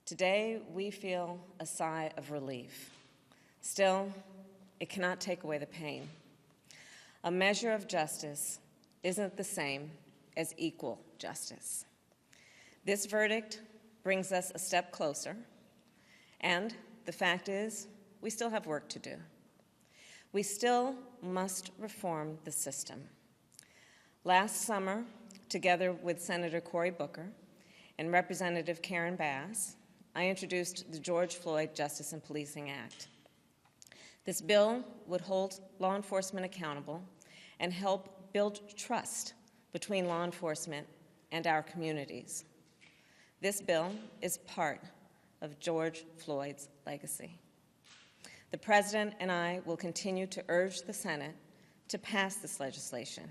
Today, we feel a sigh of relief. Still, it cannot take away the pain. A measure of justice isn't the same as equal justice. This verdict brings us a step closer, and the fact is, we still have work to do. We still must reform the system. Last summer, together with Senator Cory Booker and Representative Karen Bass, I introduced the George Floyd Justice and Policing Act. This bill would hold law enforcement accountable and help build trust between law enforcement and our communities. This bill is part of George Floyd's legacy. The President and I will continue to urge the Senate to pass this legislation,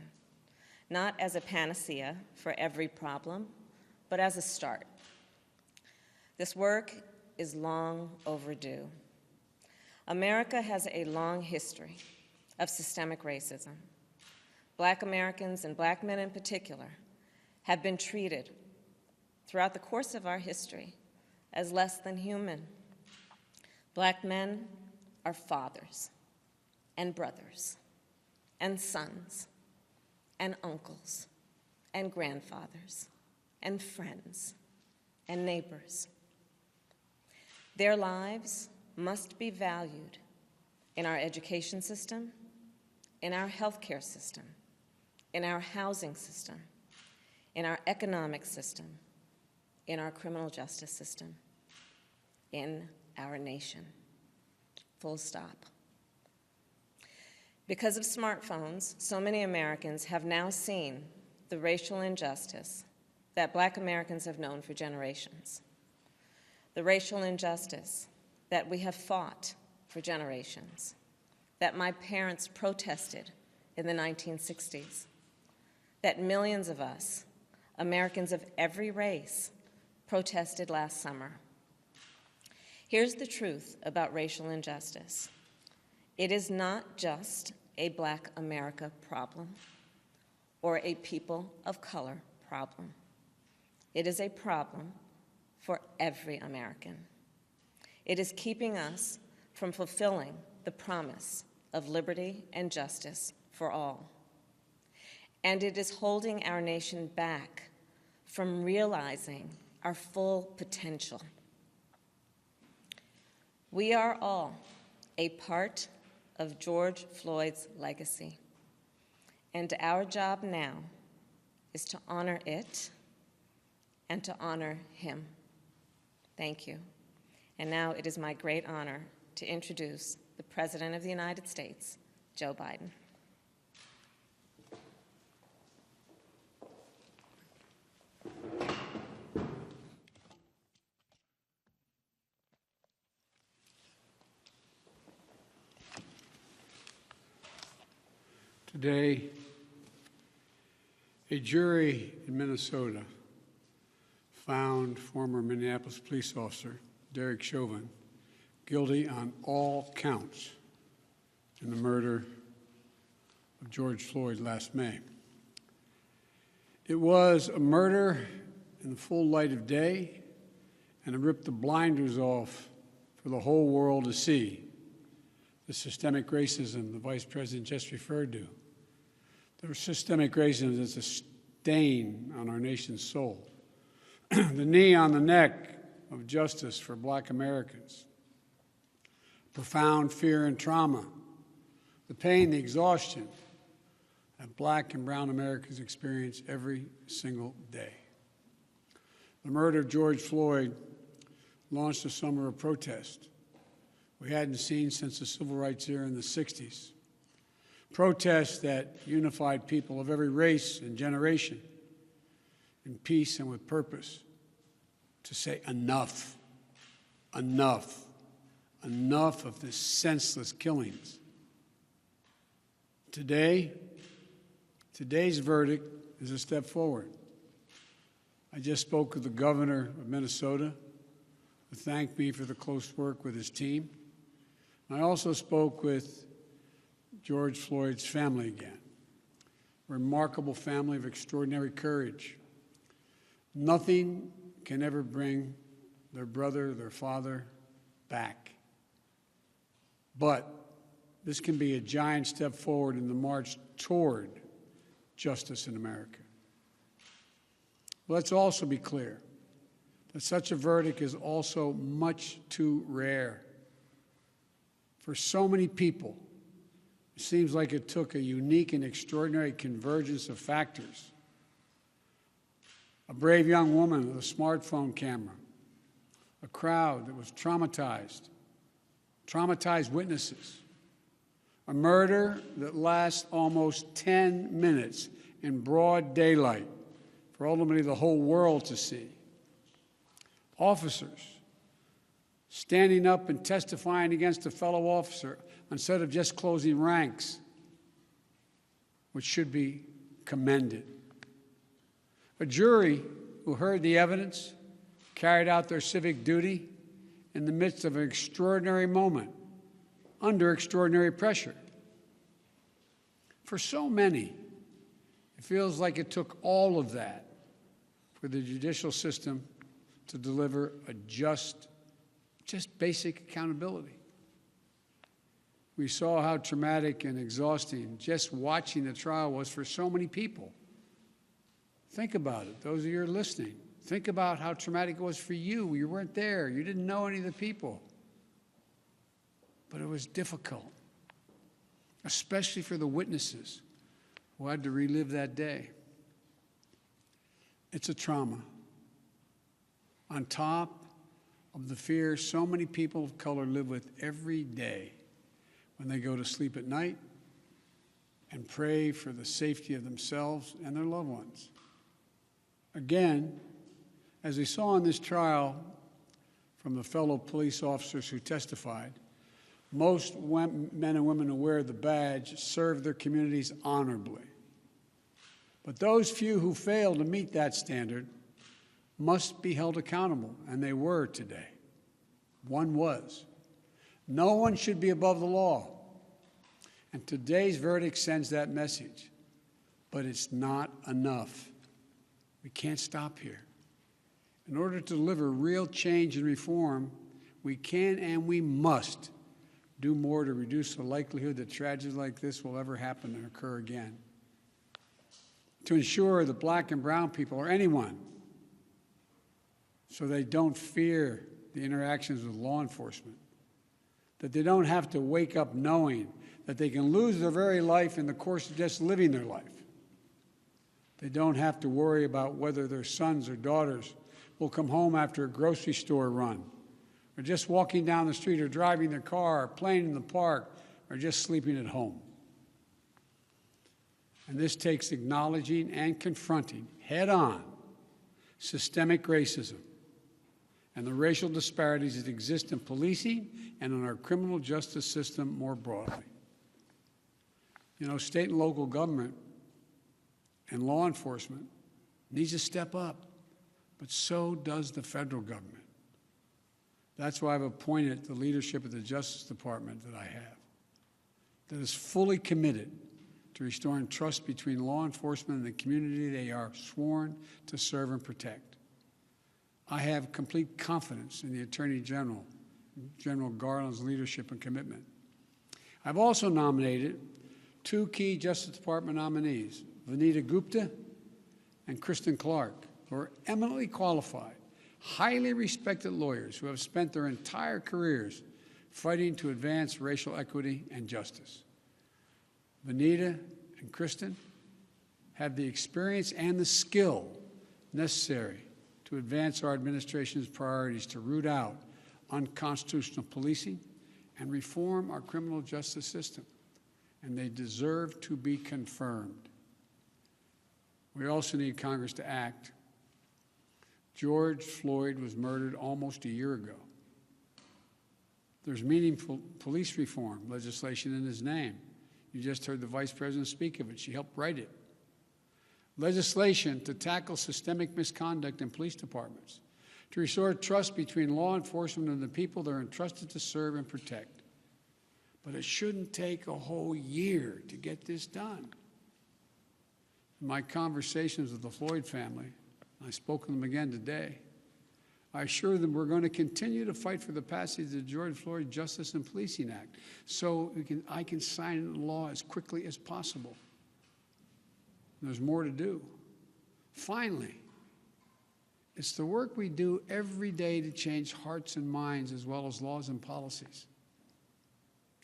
not as a panacea for every problem, but as a start. This work is long overdue. America has a long history of systemic racism. Black Americans, and Black men in particular, have been treated throughout the course of our history as less than human. Black men are fathers and brothers and sons and uncles and grandfathers and friends and neighbors. Their lives must be valued in our education system, in our healthcare system, in our housing system, in our economic system, in our criminal justice system, in our nation. Full stop. Because of smartphones, so many Americans have now seen the racial injustice that Black Americans have known for generations. The racial injustice that we have fought for generations, that my parents protested in the 1960s, that millions of us, Americans of every race, protested last summer. Here's the truth about racial injustice. It is not just a Black America problem or a people of color problem. It is a problem for every American. It is keeping us from fulfilling the promise of liberty and justice for all. And it is holding our nation back from realizing our full potential. We are all a part of George Floyd's legacy, and our job now is to honor it and to honor him. Thank you. And now it is my great honor to introduce the President of the United States, Joe Biden. Today, a jury in Minnesota found former Minneapolis police officer Derek Chauvin guilty on all counts in the murder of George Floyd last May. It was a murder in the full light of day, and it ripped the blinders off for the whole world to see the systemic racism the Vice President just referred to. The systemic racism is a stain on our nation's soul. The knee on the neck of justice for Black Americans. Profound fear and trauma. The pain, the exhaustion that Black and brown Americans experience every single day. The murder of George Floyd launched a summer of protest we hadn't seen since the civil rights era in the 60s. Protests that unified people of every race and generation in peace and with purpose to say enough, enough, enough of this senseless killings. Today's verdict is a step forward. I just spoke with the governor of Minnesota, who thanked me for the close work with his team. I also spoke with George Floyd's family again, a remarkable family of extraordinary courage. Nothing can ever bring their brother, their father back. But this can be a giant step forward in the march toward justice in America. Let's also be clear that such a verdict is also much too rare. For so many people, it seems like it took a unique and extraordinary convergence of factors. A brave young woman with a smartphone camera, a crowd that was traumatized witnesses, a murder that lasts almost 10 minutes in broad daylight for ultimately the whole world to see. Officers standing up and testifying against a fellow officer instead of just closing ranks, which should be commended. A jury who heard the evidence, carried out their civic duty in the midst of an extraordinary moment, under extraordinary pressure. For so many, it feels like it took all of that for the judicial system to deliver a just basic accountability. We saw how traumatic and exhausting just watching the trial was for so many people. Think about it, those of you who are listening. Think about how traumatic it was for you. You weren't there. You didn't know any of the people. But it was difficult, especially for the witnesses who had to relive that day. It's a trauma. On top of the fear so many people of color live with every day when they go to sleep at night and pray for the safety of themselves and their loved ones. Again, as we saw in this trial from the fellow police officers who testified, most men and women who wear the badge serve their communities honorably. But those few who fail to meet that standard must be held accountable, and they were today. One was. No one should be above the law. And today's verdict sends that message. But it's not enough. We can't stop here. In order to deliver real change and reform, we can and we must do more to reduce the likelihood that tragedies like this will ever happen and occur again. To ensure that black and brown people, or anyone, so they don't fear the interactions with law enforcement, that they don't have to wake up knowing that they can lose their very life in the course of just living their life. They don't have to worry about whether their sons or daughters will come home after a grocery store run, or just walking down the street, or driving their car, or playing in the park, or just sleeping at home. And this takes acknowledging and confronting head-on systemic racism and the racial disparities that exist in policing and in our criminal justice system more broadly. You know, state and local government and law enforcement needs to step up, but so does the federal government. That's why I've appointed the leadership of the Justice Department that I have, that is fully committed to restoring trust between law enforcement and the community they are sworn to serve and protect. I have complete confidence in the Attorney General, General Garland's leadership and commitment. I've also nominated two key Justice Department nominees, Vanita Gupta and Kristen Clark, who are eminently qualified, highly respected lawyers who have spent their entire careers fighting to advance racial equity and justice. Vanita and Kristen have the experience and the skill necessary to advance our administration's priorities to root out unconstitutional policing and reform our criminal justice system, and they deserve to be confirmed. We also need Congress to act. George Floyd was murdered almost a year ago. There's meaningful police reform legislation in his name. You just heard the Vice President speak of it. She helped write it. Legislation to tackle systemic misconduct in police departments, to restore trust between law enforcement and the people they're entrusted to serve and protect. But it shouldn't take a whole year to get this done. In my conversations with the Floyd family, I spoke to them again today, I assure them we're going to continue to fight for the passage of the George Floyd Justice and Policing Act so I can sign into law as quickly as possible. There's more to do. Finally, it's the work we do every day to change hearts and minds as well as laws and policies.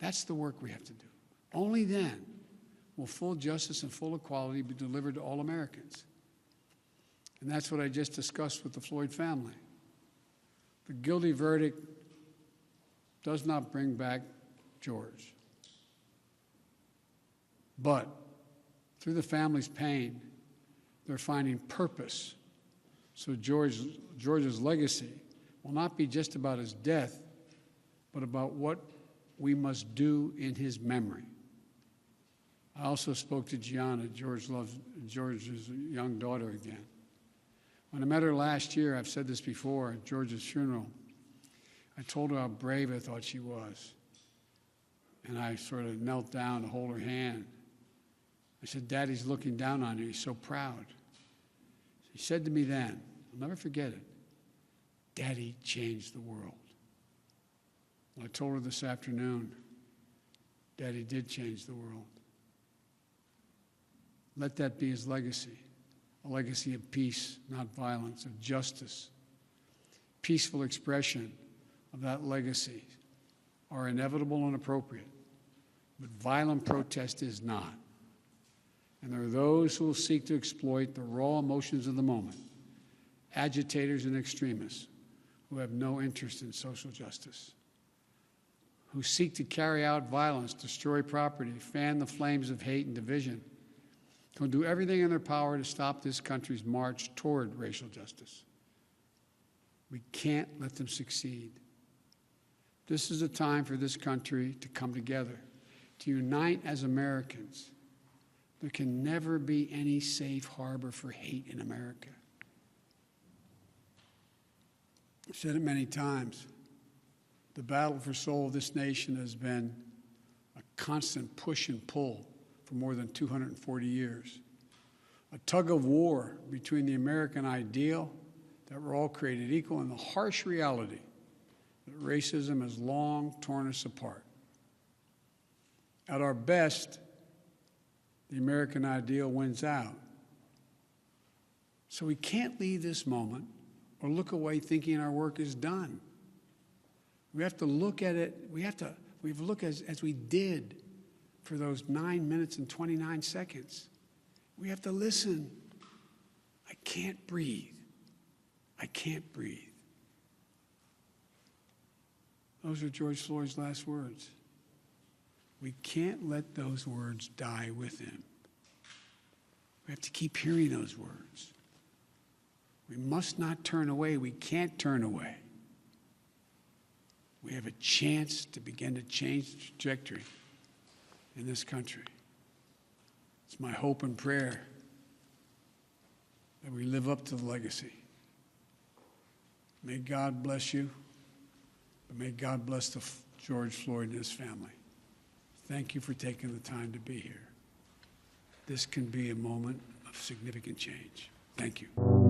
That's the work we have to do. Only then will full justice and full equality be delivered to all Americans. And that's what I just discussed with the Floyd family. The guilty verdict does not bring back George. But through the family's pain, they're finding purpose. So George's legacy will not be just about his death, but about what we must do in his memory. I also spoke to Gianna, George's young daughter, again. When I met her last year, I've said this before, at George's funeral, I told her how brave I thought she was. And I sort of knelt down to hold her hand. I said, Daddy's looking down on you. He's so proud. She said to me then, I'll never forget it, Daddy changed the world. I told her this afternoon, Daddy did change the world. Let that be his legacy, a legacy of peace, not violence, of justice. Peaceful expression of that legacy are inevitable and appropriate, but violent protest is not. And there are those who will seek to exploit the raw emotions of the moment, agitators and extremists who have no interest in social justice, who seek to carry out violence, destroy property, fan the flames of hate and division, who do everything in their power to stop this country's march toward racial justice. We can't let them succeed. This is a time for this country to come together, to unite as Americans. There can never be any safe harbor for hate in America. I've said it many times. The battle for soul of this nation has been a constant push and pull for more than 240 years. A tug of war between the American ideal that we're all created equal and the harsh reality that racism has long torn us apart. At our best, the American ideal wins out. So we can't leave this moment or look away thinking our work is done. We have to look at it, we have to look as we did for those 9 minutes and 29 seconds. We have to listen. I can't breathe. I can't breathe. Those are George Floyd's last words. We can't let those words die with him. We have to keep hearing those words. We must not turn away. We can't turn away. We have a chance to begin to change the trajectory in this country. It's my hope and prayer that we live up to the legacy. May God bless you, but may God bless George Floyd and his family. Thank you for taking the time to be here. This can be a moment of significant change. Thank you.